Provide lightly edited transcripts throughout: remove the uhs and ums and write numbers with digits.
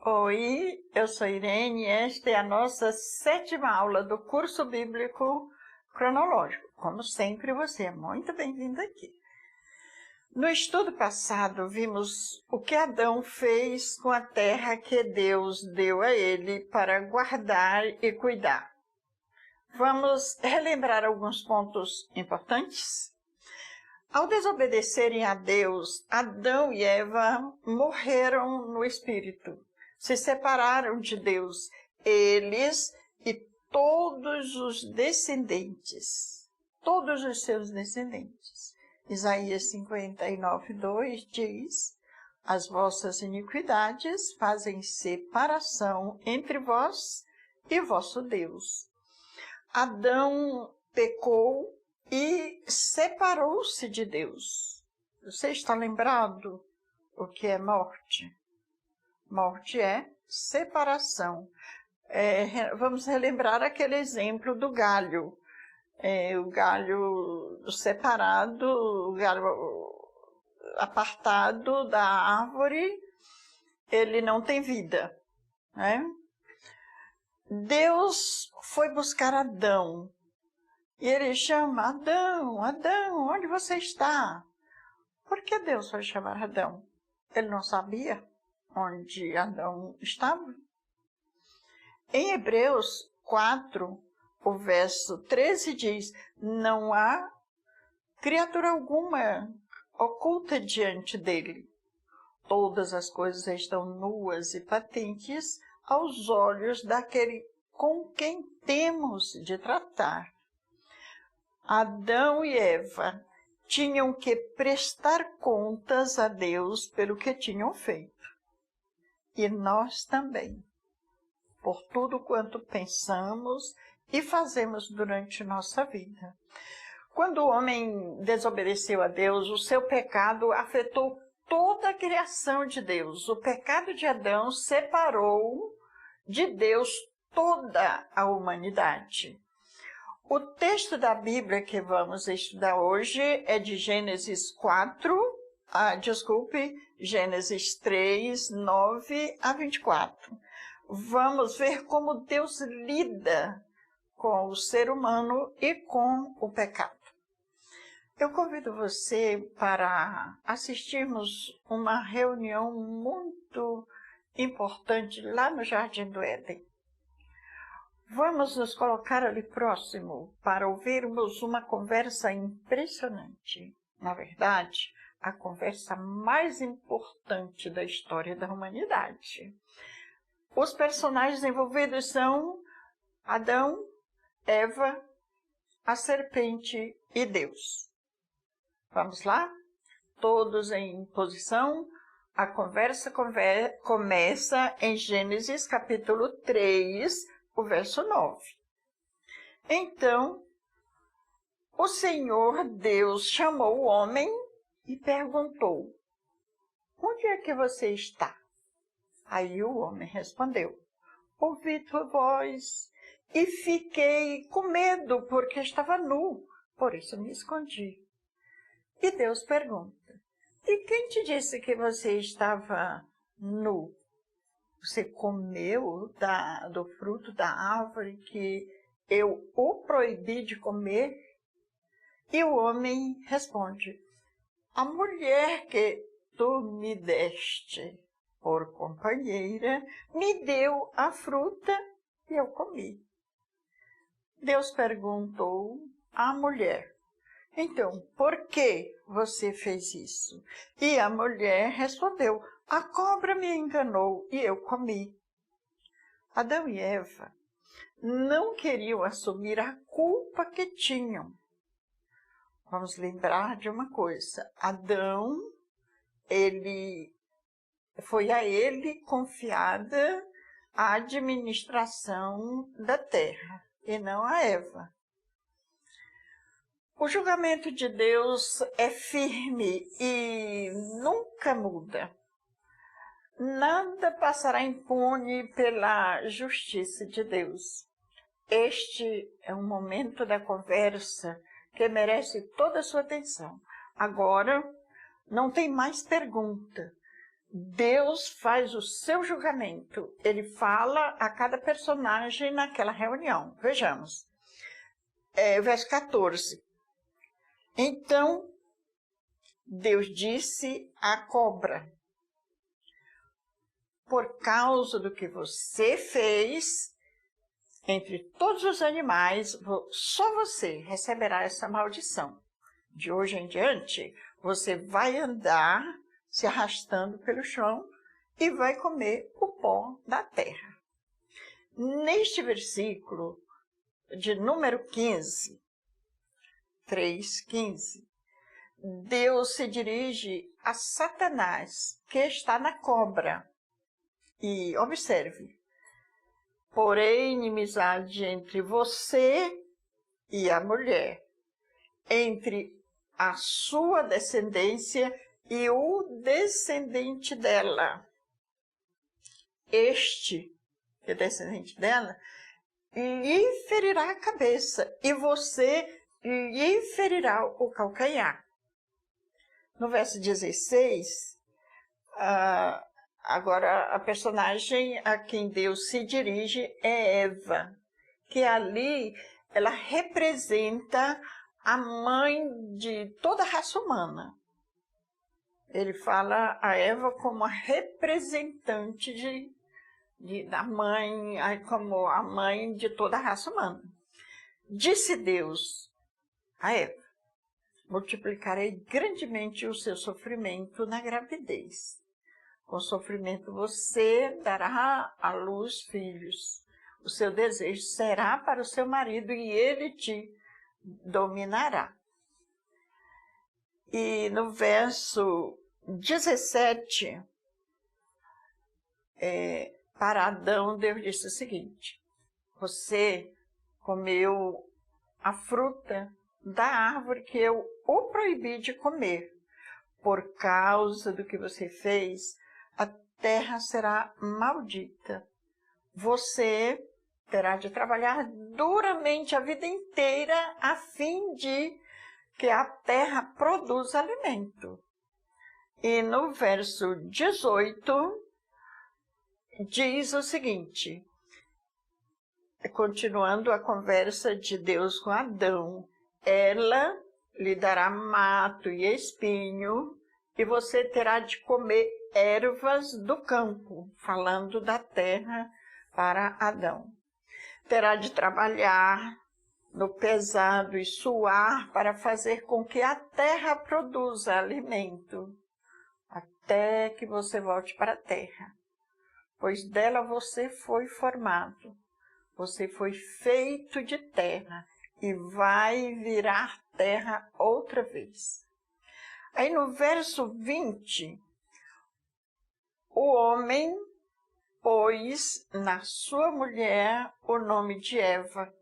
Oi, eu sou Irene e esta é a nossa 7ª aula do curso bíblico cronológico. Como sempre, você é muito bem-vindo aqui. No estudo passado, vimos o que Adão fez com a terra que Deus deu a ele para guardar e cuidar. Vamos relembrar alguns pontos importantes? Ao desobedecerem a Deus, Adão e Eva morreram no espírito. Se separaram de Deus, eles e todos os descendentes, todos os seus descendentes. Isaías 59:2 diz: as vossas iniquidades fazem separação entre vós e vosso Deus. Adão pecou e separou-se de Deus. Você está lembrado o que é morte? Morte é separação. Vamos relembrar aquele exemplo do galho. O galho separado, o galho apartado da árvore, ele não tem vida, né? Deus foi buscar Adão. E ele chama: Adão, Adão, onde você está? Por que Deus foi chamar Adão? Ele não sabia onde Adão estava? Em Hebreus 4, o verso 13 diz: não há criatura alguma oculta diante dele. Todas as coisas estão nuas e patentes aos olhos daquele com quem temos de tratar. Adão e Eva tinham que prestar contas a Deus pelo que tinham feito. E nós também, por tudo quanto pensamos e fazemos durante nossa vida. Quando o homem desobedeceu a Deus, o seu pecado afetou toda a criação de Deus. O pecado de Adão separou de Deus toda a humanidade. O texto da Bíblia que vamos estudar hoje é de Gênesis 3, 9 a 24. Vamos ver como Deus lida com o ser humano e com o pecado. Eu convido você para assistirmos uma reunião muito importante lá no Jardim do Éden. Vamos nos colocar ali próximo para ouvirmos uma conversa impressionante. Na verdade, a conversa mais importante da história da humanidade. Os personagens envolvidos são Adão, Eva, a serpente e Deus. Vamos lá? Todos em posição. A conversa começa em Gênesis capítulo 3, o verso 9. Então, o Senhor Deus chamou o homem e perguntou: onde é que você está? Aí o homem respondeu: ouvi tua voz e fiquei com medo porque estava nu, por isso me escondi. E Deus pergunta: e quem te disse que você estava nu? Você comeu do fruto da árvore que eu o proibi de comer? E o homem responde: a mulher que tu me deste por companheira me deu a fruta e eu comi. Deus perguntou à mulher: então, por que você fez isso? E a mulher respondeu: a cobra me enganou e eu comi. Adão e Eva não queriam assumir a culpa que tinham. Vamos lembrar de uma coisa: Adão, foi a ele confiada a administração da terra e não a Eva. O julgamento de Deus é firme e nunca muda. Nada passará impune pela justiça de Deus. Este é um momento da conversa que merece toda a sua atenção. Agora, não tem mais pergunta. Deus faz o seu julgamento. Ele fala a cada personagem naquela reunião. Vejamos. Verso 14. Então, Deus disse à cobra: por causa do que você fez, entre todos os animais, só você receberá essa maldição. De hoje em diante, você vai andar se arrastando pelo chão e vai comer o pó da terra. Neste versículo de número 15, 3:15, Deus se dirige a Satanás, que está na cobra. E observe: porém, inimizade entre você e a mulher, entre a sua descendência e o descendente dela. Este, que é descendente dela, lhe ferirá a cabeça, e você lhe ferirá o calcanhar. No verso 16, agora a personagem a quem Deus se dirige é Eva, que ali ela representa a mãe de toda a raça humana. Ele fala a Eva como a representante da mãe, como a mãe de toda a raça humana. Disse Deus a Eva: multiplicarei grandemente o seu sofrimento na gravidez. Com sofrimento você dará à luz filhos. O seu desejo será para o seu marido e ele te dominará. E no verso 17, para Adão, Deus disse o seguinte: você comeu a fruta da árvore que eu o proibi de comer. Por causa do que você fez, a terra será maldita. Você terá de trabalhar duramente a vida inteira a fim de que a terra produza alimento. E no verso 18, diz o seguinte, continuando a conversa de Deus com Adão: ela lhe dará mato e espinho, e você terá de comer ervas do campo, falando da terra para Adão. Terá de trabalhar no pesado e suar para fazer com que a terra produza alimento, até que você volte para a terra, pois dela você foi formado. Você foi feito de terra e vai virar terra outra vez. Aí no verso 20, o homem pôs na sua mulher o nome de Eva,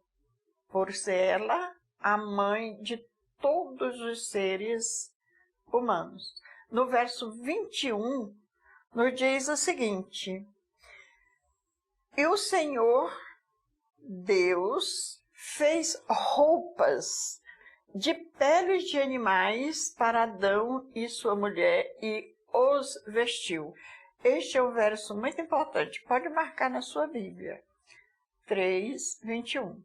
por ser ela a mãe de todos os seres humanos. No verso 21, nos diz o seguinte: e o Senhor Deus fez roupas de peles de animais para Adão e sua mulher e os vestiu. Este é um verso muito importante, pode marcar na sua Bíblia. 3:21.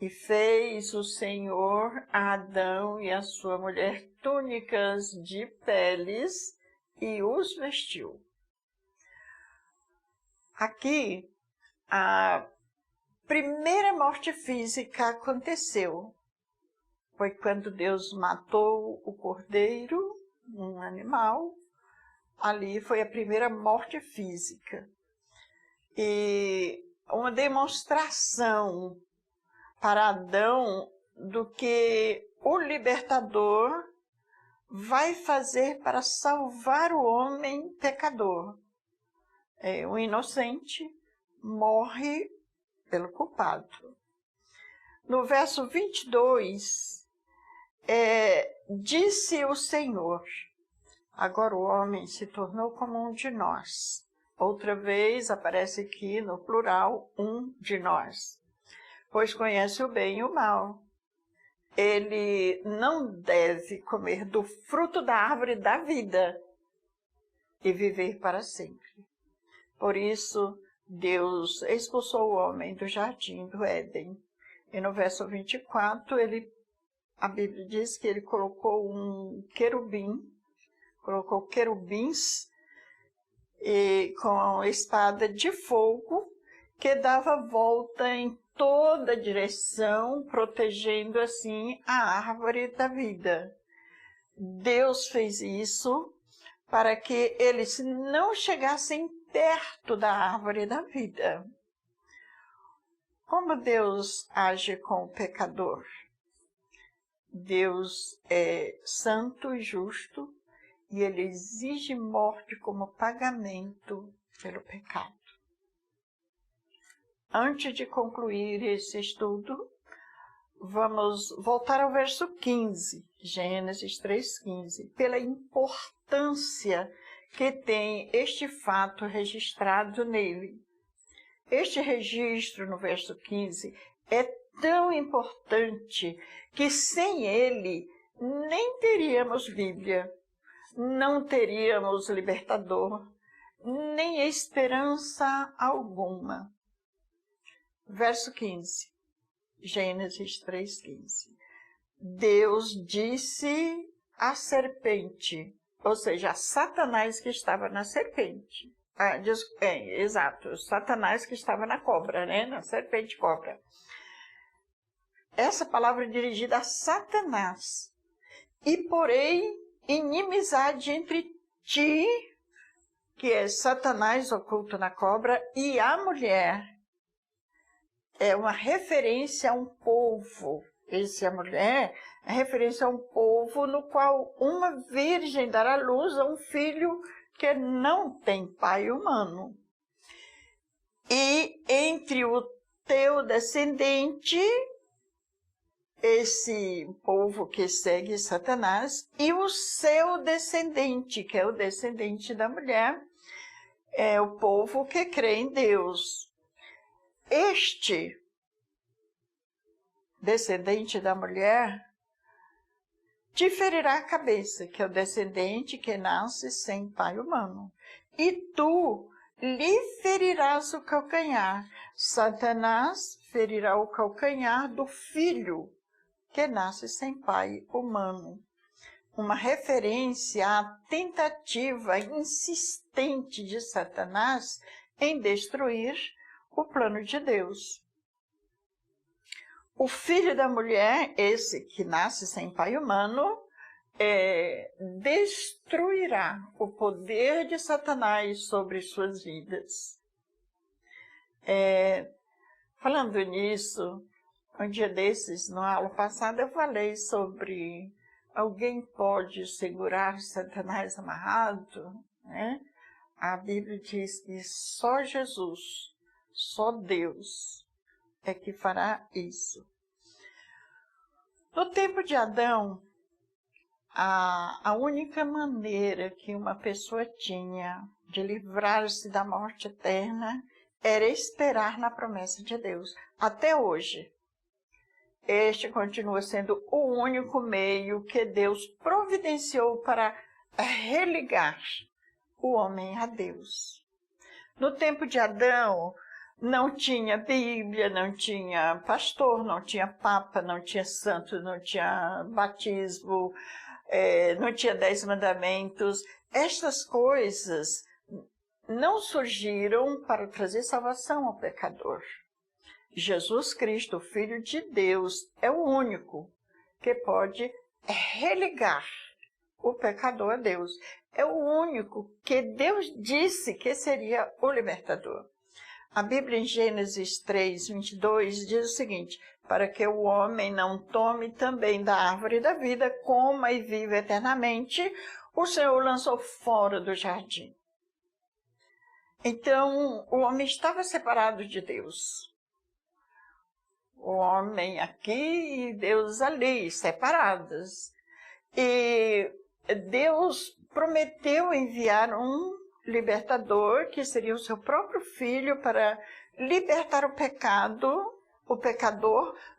E fez o Senhor a Adão e a sua mulher túnicas de peles e os vestiu. Aqui, a primeira morte física aconteceu. Foi quando Deus matou o cordeiro, um animal. Ali foi a primeira morte física. E uma demonstração para Adão do que o libertador vai fazer para salvar o homem pecador. O inocente morre pelo culpado. No verso 22, disse o Senhor: agora o homem se tornou como um de nós. Outra vez aparece aqui no plural, um de nós. Pois conhece o bem e o mal. Ele não deve comer do fruto da árvore da vida e viver para sempre. Por isso, Deus expulsou o homem do jardim do Éden. E no verso 24, a Bíblia diz que ele colocou colocou querubins com espada de fogo, que dava volta em toda direção, protegendo assim a árvore da vida. Deus fez isso para que eles não chegassem perto da árvore da vida. Como Deus age com o pecador? Deus é santo e justo e ele exige morte como pagamento pelo pecado. Antes de concluir esse estudo, vamos voltar ao verso 15, Gênesis 3,15, pela importância que tem este fato registrado nele. Este registro no verso 15 é tão importante que sem ele nem teríamos Bíblia, não teríamos libertador, nem esperança alguma. Verso 15, Gênesis 3,15. Deus disse à serpente, ou seja, a Satanás que estava na serpente. Exato, Satanás que estava na cobra, né? Na serpente cobra. Essa palavra é dirigida a Satanás. E porém, inimizade entre ti, que é Satanás oculto na cobra, e a mulher. É uma referência a um povo. A mulher é referência a um povo no qual uma virgem dará luz a um filho que não tem pai humano. E entre o teu descendente, esse povo que segue Satanás, e o seu descendente, que é o descendente da mulher, é o povo que crê em Deus. Este descendente da mulher te ferirá a cabeça, que é o descendente que nasce sem pai humano. E tu lhe ferirás o calcanhar. Satanás ferirá o calcanhar do filho que nasce sem pai humano. Uma referência à tentativa insistente de Satanás em destruir o plano de Deus. O filho da mulher, esse que nasce sem pai humano, destruirá o poder de Satanás sobre suas vidas. Falando nisso, um dia desses, na aula passada, eu falei sobre alguém pode segurar Satanás amarrado, né? A Bíblia diz que só Jesus, só Deus é que fará isso. No tempo de Adão, a única maneira que uma pessoa tinha de livrar-se da morte eterna era esperar na promessa de Deus. Até hoje, este continua sendo o único meio que Deus providenciou para religar o homem a Deus. No tempo de Adão, não tinha Bíblia, não tinha pastor, não tinha papa, não tinha santo, não tinha batismo, não tinha 10 mandamentos. Estas coisas não surgiram para trazer salvação ao pecador. Jesus Cristo, o Filho de Deus, é o único que pode religar o pecador a Deus. É o único que Deus disse que seria o libertador. A Bíblia em Gênesis 3, 22 diz o seguinte: para que o homem não tome também da árvore da vida, coma e viva eternamente, o Senhor o lançou fora do jardim. Então, o homem estava separado de Deus. O homem aqui e Deus ali, separados. E Deus prometeu enviar um libertador, que seria o seu próprio filho, para libertar o pecador,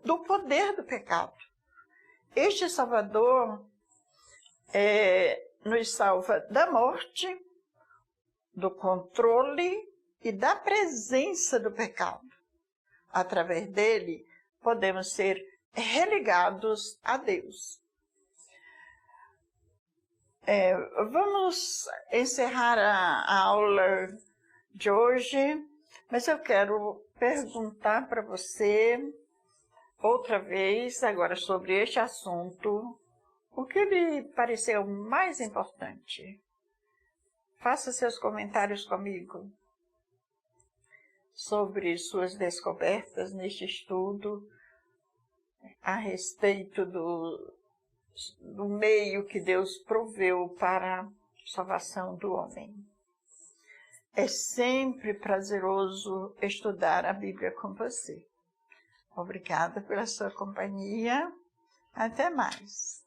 do poder do pecado. Este Salvador nos salva da morte, do controle e da presença do pecado. Através dele, podemos ser religados a Deus. Vamos encerrar a aula de hoje, mas eu quero perguntar para você, outra vez, agora sobre este assunto, o que lhe pareceu mais importante? Faça seus comentários comigo sobre suas descobertas neste estudo a respeito do meio que Deus proveu para a salvação do homem. É sempre prazeroso estudar a Bíblia com você. Obrigada pela sua companhia. Até mais.